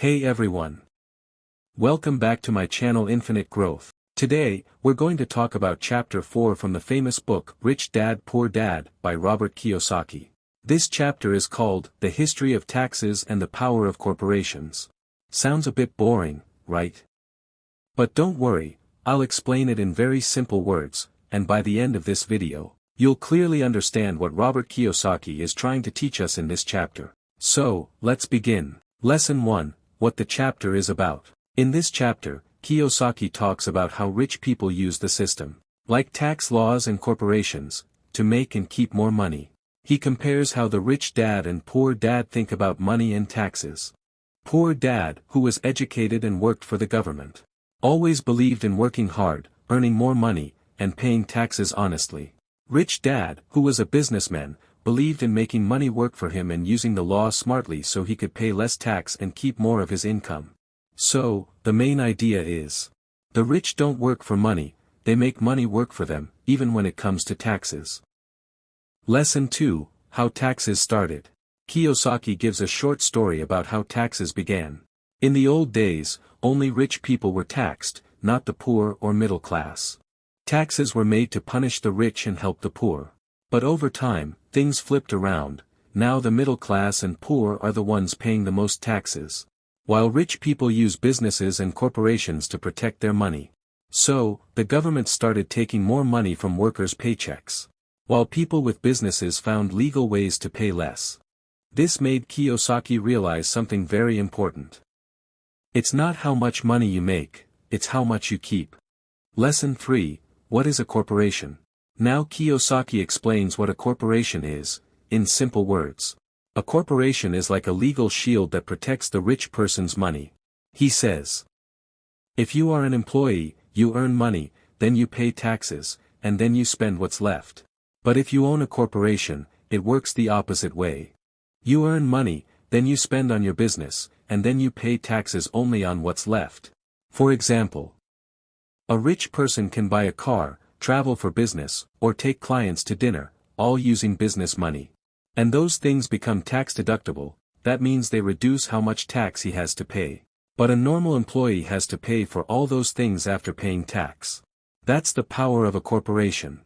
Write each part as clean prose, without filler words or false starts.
Hey everyone. Welcome back to my channel Infinite Growth. Today, we're going to talk about Chapter 4 from the famous book Rich Dad Poor Dad by Robert Kiyosaki. This chapter is called The History of Taxes and the Power of Corporations. Sounds a bit boring, right? But don't worry, I'll explain it in very simple words, and by the end of this video, you'll clearly understand what Robert Kiyosaki is trying to teach us in this chapter. So, let's begin. Lesson 1. What the chapter is about. In this chapter, Kiyosaki talks about how rich people use the system, like tax laws and corporations, to make and keep more money. He compares how the rich dad and poor dad think about money and taxes. Poor dad, who was educated and worked for the government, always believed in working hard, earning more money, and paying taxes honestly. Rich dad, who was a businessman, believed in making money work for him and using the law smartly so he could pay less tax and keep more of his income. So, the main idea is, the rich don't work for money, they make money work for them, even when it comes to taxes. Lesson 2, How Taxes Started. Kiyosaki gives a short story about how taxes began. In the old days, only rich people were taxed, not the poor or middle class. Taxes were made to punish the rich and help the poor. But over time, things flipped around. Now the middle class and poor are the ones paying the most taxes, while rich people use businesses and corporations to protect their money. So, the government started taking more money from workers' paychecks, while people with businesses found legal ways to pay less. This made Kiyosaki realize something very important. It's not how much money you make, it's how much you keep. Lesson 3, What is a corporation? Now Kiyosaki explains what a corporation is, in simple words. A corporation is like a legal shield that protects the rich person's money. He says, if you are an employee, you earn money, then you pay taxes, and then you spend what's left. But if you own a corporation, it works the opposite way. You earn money, then you spend on your business, and then you pay taxes only on what's left. For example, a rich person can buy a car, travel for business, or take clients to dinner, all using business money. And those things become tax deductible, that means they reduce how much tax he has to pay. But a normal employee has to pay for all those things after paying tax. That's the power of a corporation.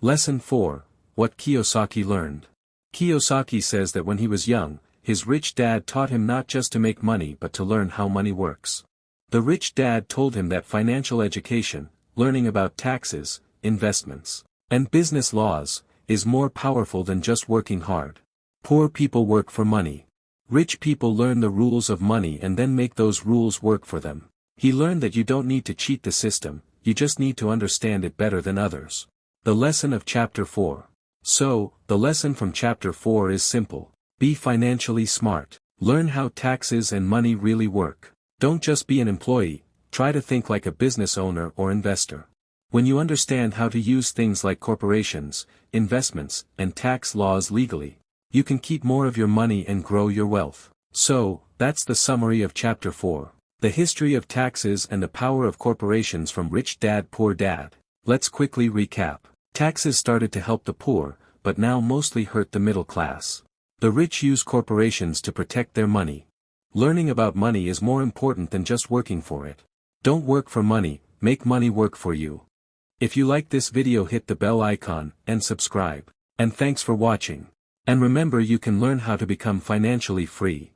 Lesson 4, What Kiyosaki Learned. Kiyosaki says that when he was young, his rich dad taught him not just to make money but to learn how money works. The rich dad told him that financial education, learning about taxes, investments, and business laws, is more powerful than just working hard. Poor people work for money. Rich people learn the rules of money and then make those rules work for them. He learned that you don't need to cheat the system, you just need to understand it better than others. The lesson of Chapter 4. So, the lesson from Chapter 4 is simple. Be financially smart. Learn how taxes and money really work. Don't just be an employee, try to think like a business owner or investor. When you understand how to use things like corporations, investments, and tax laws legally, you can keep more of your money and grow your wealth. So, that's the summary of Chapter 4. The History of Taxes and the Power of Corporations from Rich Dad Poor Dad. Let's quickly recap. Taxes started to help the poor, but now mostly hurt the middle class. The rich use corporations to protect their money. Learning about money is more important than just working for it. Don't work for money, make money work for you. If you like this video, hit the bell icon and subscribe. And thanks for watching. And remember, you can learn how to become financially free.